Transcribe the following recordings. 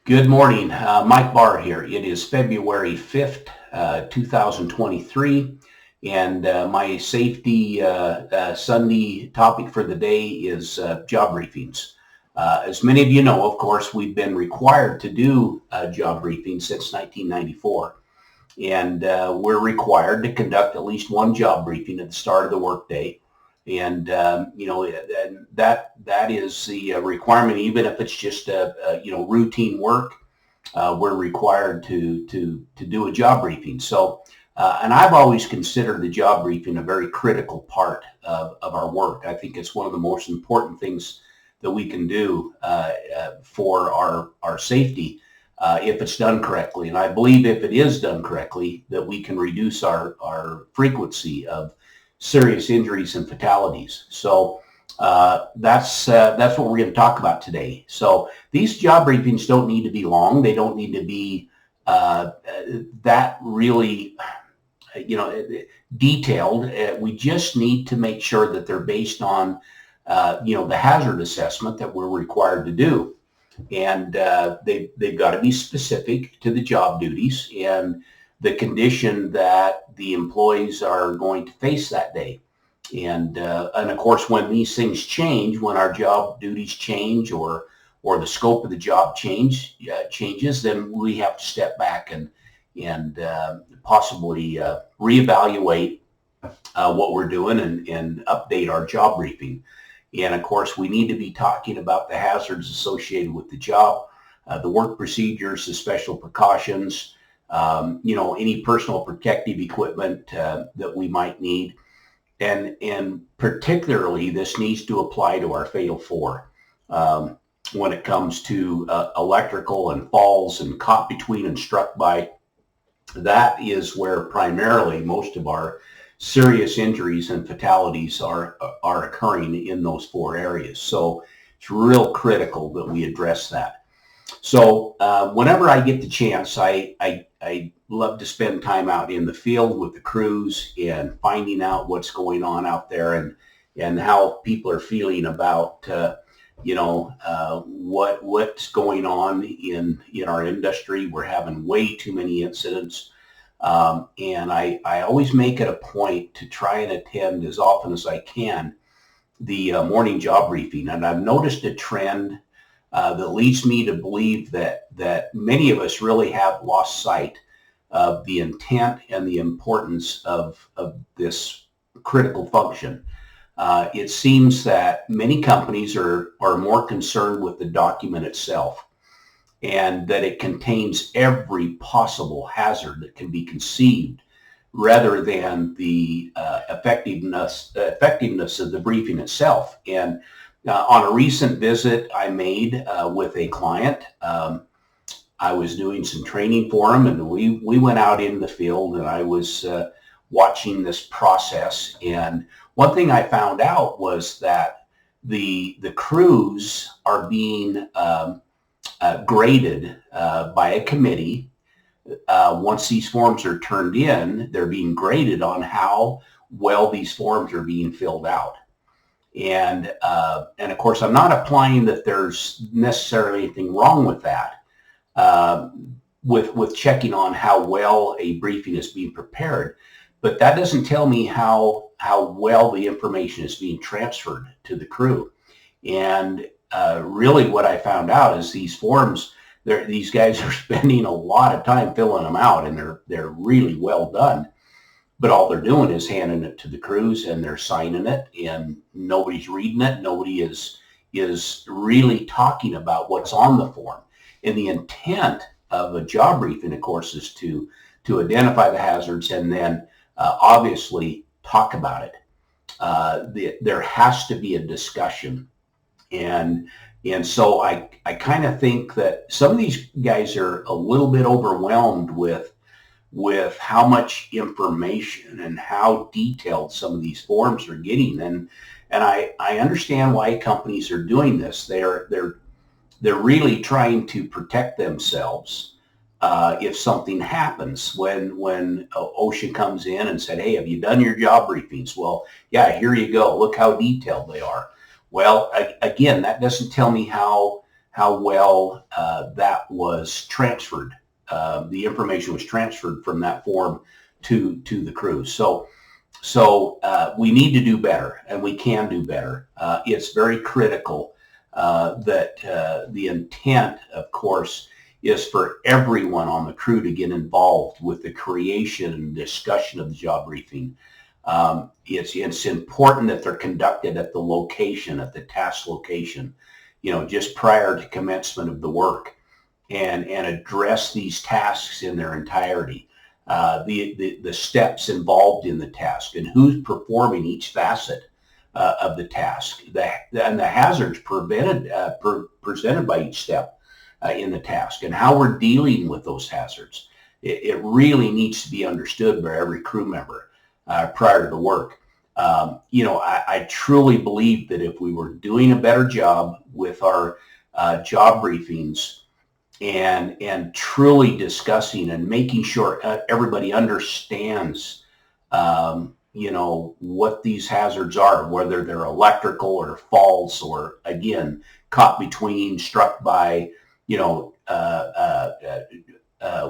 Good morning. Mike Barr here. It is February 5th, 2023, and my safety Sunday topic for the day is job briefings. As many of you know, of course, we've been required to do job briefings since 1994, and we're required to conduct at least one job briefing at the start of the workday. And and that is the requirement, even if it's just routine work. We're required to do a job briefing. So, and I've always considered the job briefing a very critical part of our work. I think it's one of the most important things that we can do for our safety if it's done correctly. And I believe if it is done correctly, that we can reduce our frequency of serious injuries and fatalities. So that's what we're going to talk about today. So these job briefings don't need to be long. They don't need to be that really, detailed. We just need to make sure that they're based on, the hazard assessment that we're required to do. And they've got to be specific to the job duties and the condition that the employees are going to face that day. And of course, when these things change, when our job duties change or the scope of the job changes, then we have to step back and possibly reevaluate what we're doing and update our job briefing. And of course, we need to be talking about the hazards associated with the job, the work procedures, the special precautions, any personal protective equipment that we might need. And particularly, this needs to apply to our Fatal Four when it comes to electrical and falls and caught between and struck by. That is where primarily most of our serious injuries and fatalities are occurring in those four areas. So it's real critical that we address that. So whenever I get the chance, I love to spend time out in the field with the crews and finding out what's going on out there and how people are feeling about what's going on in our industry. We're having way too many incidents, and I always make it a point to try and attend as often as I can the morning job briefing. And I've noticed a trend that leads me to believe that many of us really have lost sight of the intent and the importance of this critical function. It seems that many companies are more concerned with the document itself and that it contains every possible hazard that can be conceived rather than the effectiveness of the briefing itself. And on a recent visit I made with a client, I was doing some training for him, and we went out in the field, and I was watching this process. And one thing I found out was that the crews are being graded by a committee. Once these forms are turned in, they're being graded on how well these forms are being filled out. And of course, I'm not implying that there's necessarily anything wrong with that, with checking on how well a briefing is being prepared, but that doesn't tell me how well the information is being transferred to the crew. And really, what I found out is these forms, these guys are spending a lot of time filling them out, and they're really well done. But all they're doing is handing it to the crews, and they're signing it, and nobody's reading it. Nobody is really talking about what's on the form. And the intent of a job briefing, of course, is to identify the hazards and then obviously talk about it. There has to be a discussion, and so I kind of think that some of these guys are a little bit overwhelmed with how much information and how detailed some of these forms are getting. And I understand why companies are doing this. They're really trying to protect themselves if something happens. When OSHA comes in and said, "Hey, have you done your job briefings?" Well, yeah, here you go. Look how detailed they are. Well, again, that doesn't tell me how how well that was transferred. The information was transferred from that form to the crew. So we need to do better, and we can do better. It's very critical that the intent, of course, is for everyone on the crew to get involved with the creation and discussion of the job briefing. It's important that they're conducted at the location, at the task location, just prior to commencement of the work, and address these tasks in their entirety. The steps involved in the task and who's performing each facet of the task, and the hazards presented by each step in the task, and how we're dealing with those hazards. It really needs to be understood by every crew member prior to the work. I truly believe that if we were doing a better job with our job briefings, and truly discussing and making sure everybody understands, what these hazards are, whether they're electrical or false, or again, caught between, struck by,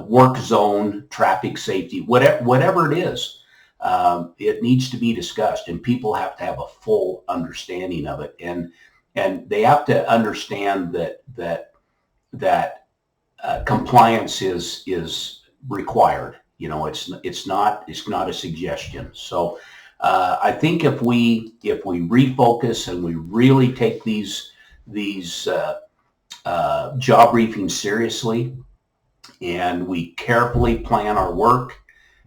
work zone, traffic safety, whatever it is, it needs to be discussed, and people have to have a full understanding of it, and they have to understand that compliance is required. It's not a suggestion. So I think if we refocus and we really take these job briefings seriously, and we carefully plan our work,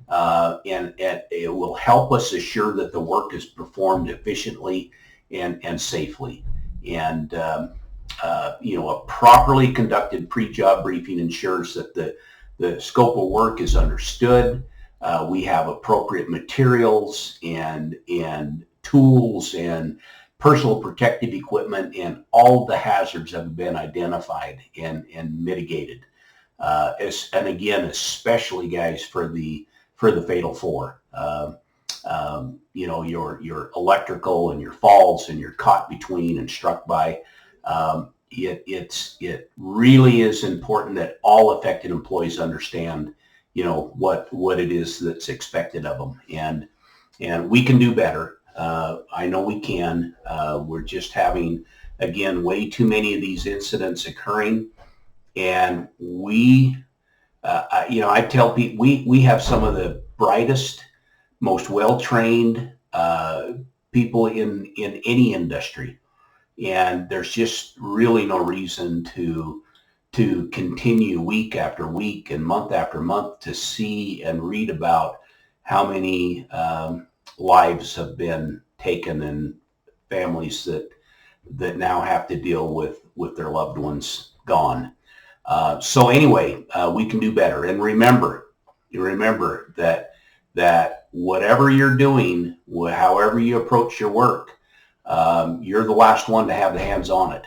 and it will help us assure that the work is performed efficiently and safely. And a properly conducted pre-job briefing ensures that the scope of work is understood. We have appropriate materials and tools and personal protective equipment, and all the hazards have been identified and mitigated. And again, especially, guys, for the fatal four. Your electrical and your falls and your caught between and struck by. It really is important that all affected employees understand, what it is that's expected of them, and we can do better. I know we can. We're just having, again, way too many of these incidents occurring, and I tell people we have some of the brightest, most well-trained people in any industry. And there's just really no reason to continue week after week and month after month to see and read about how many lives have been taken, and families that now have to deal with their loved ones gone. So anyway, we can do better. And remember that whatever you're doing, however you approach your work, you're the last one to have the hands on it.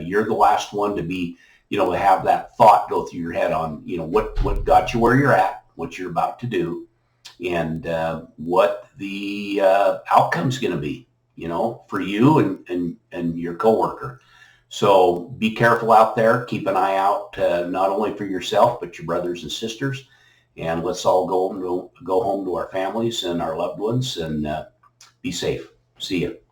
You're the last one to be, to have that thought go through your head on, what got you where you're at, what you're about to do, and what the outcome's going to be, for you and your coworker. So be careful out there. Keep an eye out, not only for yourself, but your brothers and sisters. And let's all go home to our families and our loved ones, and be safe. See you.